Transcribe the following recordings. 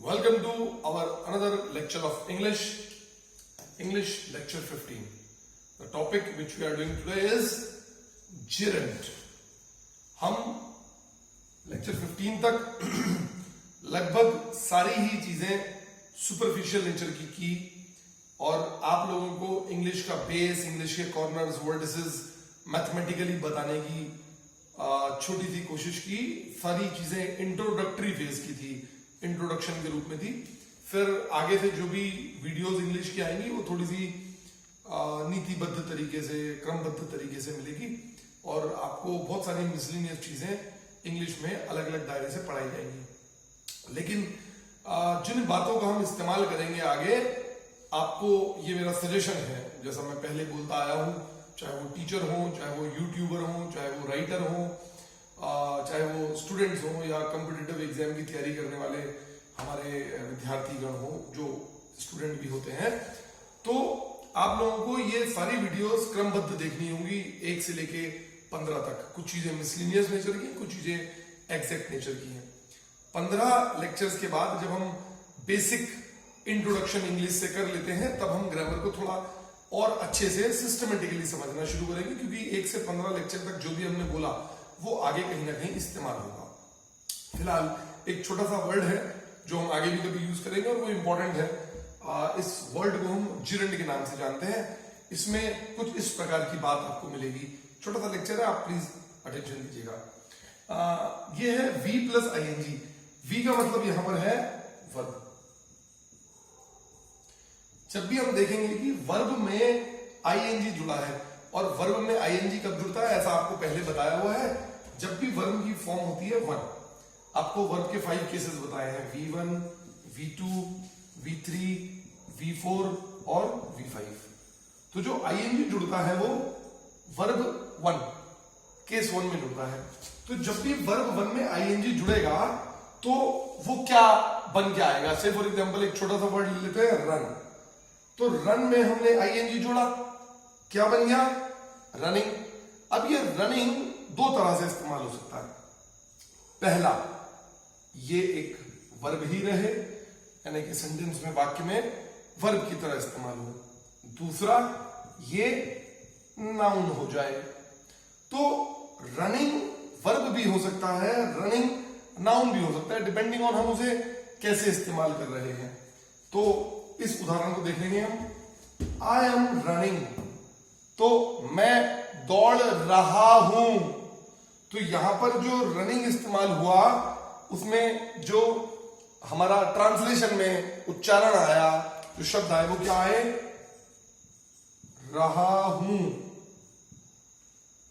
Welcome to our another lecture of English lecture 15. The topic which we are doing today is gerund. हम lecture 15 तक लगभग सारी ही चीजें superficial nature की और आप लोगों को इंग्लिश का बेस, इंग्लिश के कॉर्नर्स, वर्डिसेस मैथमेटिकली बताने की छोटी सी कोशिश की। सारी चीजें इंट्रोडक्टरी फेज की थी, इंट्रोडक्शन के रूप में थी। फिर आगे से जो भी वीडियोस इंग्लिश की आएंगी वो थोड़ी सी नीतिबद्ध तरीके से, क्रमबद्ध तरीके से मिलेगी और आपको बहुत सारी मिसलिनियस चीजें इंग्लिश में अलग अलग दायरे से पढ़ाई जाएंगी। लेकिन जिन बातों का हम इस्तेमाल करेंगे आगे, आपको ये मेरा सजेशन है, जैसा मैं पहले बोलता आया हूं, चाहे वो टीचर हो, चाहे वो यूट्यूबर हो, चाहे वो राइटर हो, चाहे वो स्टूडेंट्स हो या कॉम्पिटिटिव एग्जाम की तैयारी करने वाले हमारे विद्यार्थीगण हो, जो स्टूडेंट भी होते हैं, तो आप लोगों को ये सारी वीडियोस क्रमबद्ध देखनी होंगी 1 से लेके 15 तक। कुछ चीजें मिसलिनियस नेचर की, कुछ चीजें एग्जैक्ट नेचर की हैं। 15 लेक्चर्स के बाद जब हम बेसिक इंट्रोडक्शन इंग्लिश से कर लेते हैं, तब हम ग्रामर को थोड़ा और अच्छे से सिस्टमेटिकली समझना शुरू करेंगे, क्योंकि 1 से 15 लेक्चर तक जो भी हमने बोला वो आगे कहीं ना कहीं इस्तेमाल होगा। फिलहाल एक छोटा सा वर्ड है जो हम आगे भी कभी यूज करेंगे और वो इंपॉर्टेंट है। इस वर्ड को हम जिरंड के नाम से जानते हैं। इसमें कुछ इस प्रकार की बात आपको मिलेगी। छोटा सा लेक्चर है, आप प्लीज अटेंशन दीजिएगा। ये है V प्लस ING। V का मतलब यहां पर है वर्ब। जब भी हम देखेंगे कि वर्ब में ING जुड़ा है, और वर्ब में ING कब जुड़ता है, ऐसा आपको पहले बताया हुआ है, जब भी वर्ब की फॉर्म होती है 1। आपको वर्ब के 5 केसेस बताए हैं, V1, V2, V3, V4 और V5। तो जो ING जुड़ता है वो वर्ब 1, केस 1 में जुड़ता है। तो जब भी वर्ब 1 में ING जुड़ेगा तो वो क्या बन के आएगा। से फॉर एग्जाम्पल एक छोटा सा वर्ड ले लेते हैं, रन। तो रन में हमने ING जोड़ा, क्या बन गया, रनिंग। अब ये रनिंग 2 तरह से इस्तेमाल हो सकता है। पहला, ये एक वर्ब ही रहे, यानी कि सेंटेंस में, वाक्य में वर्ब की तरह इस्तेमाल हो। दूसरा, ये नाउन हो जाए। तो रनिंग वर्ब भी हो सकता है, रनिंग नाउन भी हो सकता है, डिपेंडिंग ऑन हम उसे कैसे इस्तेमाल कर रहे हैं। तो इस उदाहरण को देख लेंगे हम। आई एम रनिंग, तो मैं दौड़ रहा हूं। तो यहां पर जो रनिंग इस्तेमाल हुआ, उसमें जो हमारा ट्रांसलेशन में उच्चारण आया, जो शब्द आए, वो क्या आए, रहा हूं,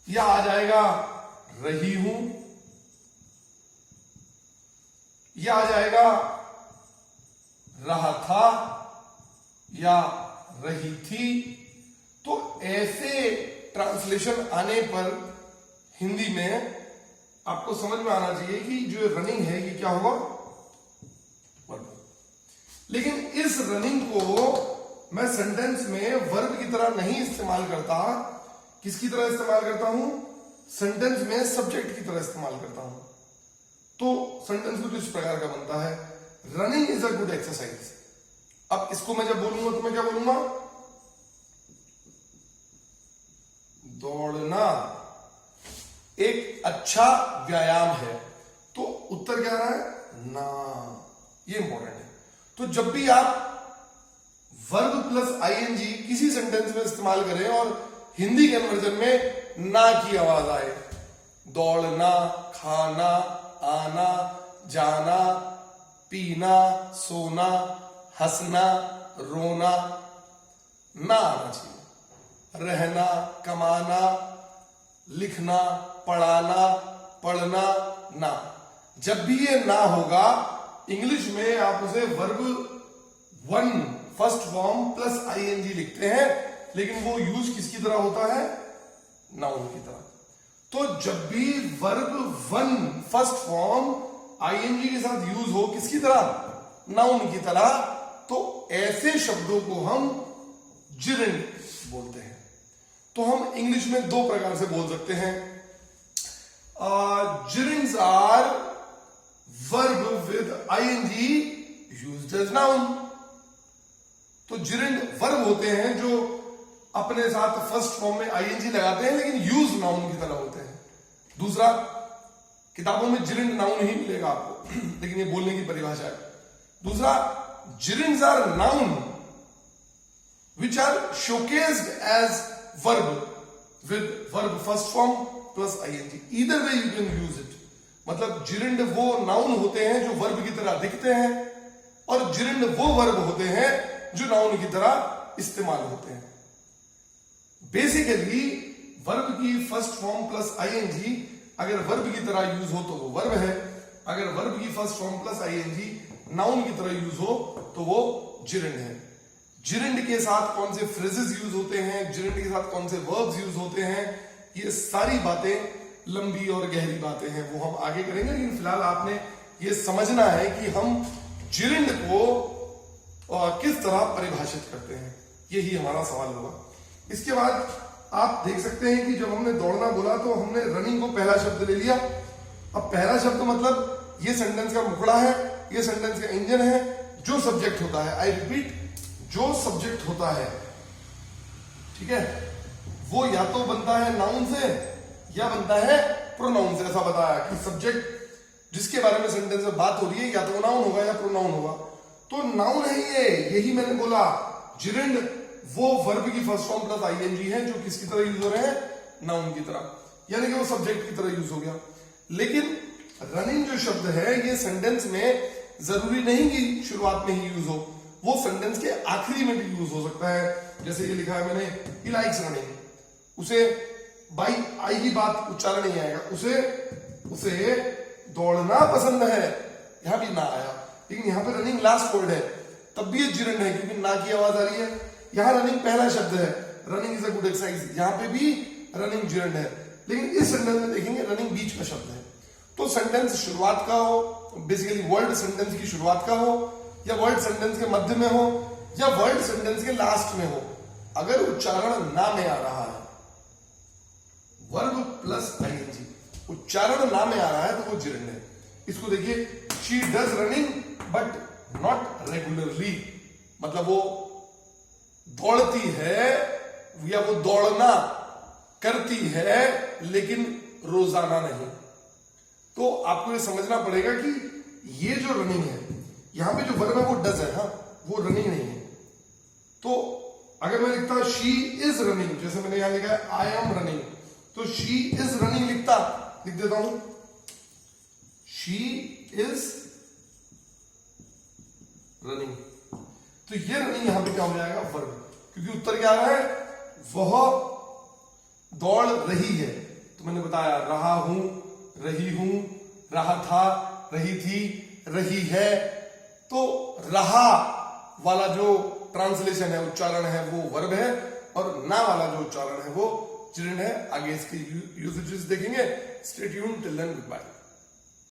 या आ जाएगा रही हूं, या आ जाएगा रहा था, या रही थी। तो ऐसे ट्रांसलेशन आने पर हिंदी में आपको समझ में आना चाहिए कि जो रनिंग है ये क्या होगा, वर्ब। लेकिन इस रनिंग को मैं सेंटेंस में वर्ब की तरह नहीं इस्तेमाल करता। किसकी तरह इस्तेमाल करता हूं, सेंटेंस में सब्जेक्ट की तरह इस्तेमाल करता हूं। तो सेंटेंस कुछ इस प्रकार का बनता है, running is a good exercise. अब इसको मैं जब बोलूंगा तो मैं क्या बोलूंगा, दौड़ना एक अच्छा व्यायाम है। तो उत्तर क्या आ रहा है, ना। ये इंपॉर्टेंट है। तो जब भी आप वर्ब प्लस ING किसी सेंटेंस में इस्तेमाल करें और हिंदी कन्वर्जन में ना की आवाज आए, दौड़ना, खाना, आना, जाना, पीना, सोना, हंसना, रोना, ना आना चाहिए। रहना, कमाना, लिखना, पढ़ाना, पढ़ना, ना। जब भी ये ना होगा, इंग्लिश में आप उसे verb 1 first form plus ING लिखते हैं, लेकिन वो यूज किसकी तरह होता है, नाउन की तरह। तो जब भी वर्ब 1 फर्स्ट फॉर्म ING के साथ यूज हो, किसकी तरह, नाउन की तरह, तो ऐसे शब्दों को हम जिरंड बोलते हैं। तो हम इंग्लिश में 2 प्रकार से बोल सकते हैं। Gerunds are verb with ing used as noun. तो जिरेंड वर्ब होते हैं जो अपने साथ फर्स्ट फॉर्म में आईएनजी लगाते हैं लेकिन यूज नाउन की तरह होते हैं। दूसरा, किताबों में जिरेंड नाउन ही मिलेगा आपको लेकिन ये बोलने की परिभाषा है। दूसरा, gerunds are noun which are showcased as verb with verb first form plus ing. Either way you can use it. मतलब जिरेंड वो नाउन होते हैं जो वर्ब की तरह दिखते हैं और जिरेंड वो वर्ब होते हैं जो नाउन की तरह इस्तेमाल होते हैं। बेसिकली वर्ब की फर्स्ट फॉर्म प्लस आईएनजी अगर वर्ब की तरह यूज हो तो वो वर्ब है, अगर वर्ब की first form plus ING noun की तरह यूज हो तो वो जिरेंड है। जिरेंड के साथ कौन से फ्रेजेस यूज होते हैं, जिरेंड के साथ कौन से वर्ब्स यूज होते हैं, ये सारी बातें लंबी और गहरी बातें हैं, वो हम आगे करेंगे। लेकिन फिलहाल आपने ये समझना है कि हम जिरेंड को किस तरह परिभाषित करते हैं, यही हमारा सवाल होगा। इसके बाद आप देख सकते हैं कि जब हमने दौड़ना बोला तो हमने रनिंग को पहला शब्द ले लिया। अब पहला शब्द मतलब ये सेंटेंस का मुखड़ा है, ये सेंटेंस का इंजन है, जो सब्जेक्ट होता है, आई रिपीट, जो सब्जेक्ट होता है, ठीक है, वो या तो बनता है नाउन से या बनता है प्रोनाउन से। ऐसा बताया कि सब्जेक्ट जिसके बारे में सेंटेंस में बात हो रही है या तो नाउन होगा या प्रोनाउन होगा। तो नाउन है ये, यही मैंने बोला। जिरेंड वो वर्ब की फर्स्ट फॉर्म प्लस आईएनजी है जो किसकी तरह यूज हो रहे हैं, नाउन की तरह, यानी कि वो सब्जेक्ट की तरह यूज हो गया। लेकिन रनिंग जो शब्द है ये सेंटेंस में जरूरी नहीं कि शुरुआत में ही यूज हो, वो सेंटेंस के आखिरी में भी यूज हो सकता है। जैसे ये लिखा है मैंने, ही लाइक्स रनिंग, उसे बाई आई की बात उच्चारण नहीं आएगा, उसे दौड़ना पसंद है, यहां भी ना आया, लेकिन यहां पे रनिंग लास्ट वर्ड है, तब भी ये जिरेंड है क्योंकि ना की आवाज आ रही है। यहां रनिंग पहला शब्द है, running is a good exercise, यहां पे भी रनिंग जिरेंड है, लेकिन इस सेंटेंस में देखेंगे रनिंग बीच का शब्द है। तो सेंटेंस शुरुआत का हो, बेसिकली वर्ड सेंटेंस की शुरुआत का हो, या वर्ड सेंटेंस के मध्य में हो, या वर्ड सेंटेंस के लास्ट में हो, अगर उच्चारण ना में आ रहा है, वर्ब प्लस आईएनजी उच्चारण ना में आ रहा है तो वो जिरेंड है। इसको देखिए, she does running but not regularly, मतलब वो दौड़ती है या वो दौड़ना करती है लेकिन रोजाना नहीं। तो आपको ये समझना पड़ेगा कि ये जो रनिंग है, यहां पे जो वर्ब है वो डज है, हाँ, वो रनिंग नहीं है। तो अगर मैं लिखता शी इज रनिंग, जैसे मैंने यहां लिखा है आई एम रनिंग, तो शी इज रनिंग लिख देता हूं, शी इज रनिंग। तो ये रनिंग यहां पे क्या हो जाएगा, वर्ब, क्योंकि उत्तर क्या आ रहा है, वह दौड़ रही है। तो मैंने बताया रहा हूं, रही हूं, रहा था, रही थी, रही है। तो रहा वाला जो ट्रांसलेशन है, उच्चारण है, वो वर्ब है, और ना वाला जो उच्चारण है वो जिरेंड है। आगे इसके यूसेजेस देखेंगे। Stay tuned, till then, good bye.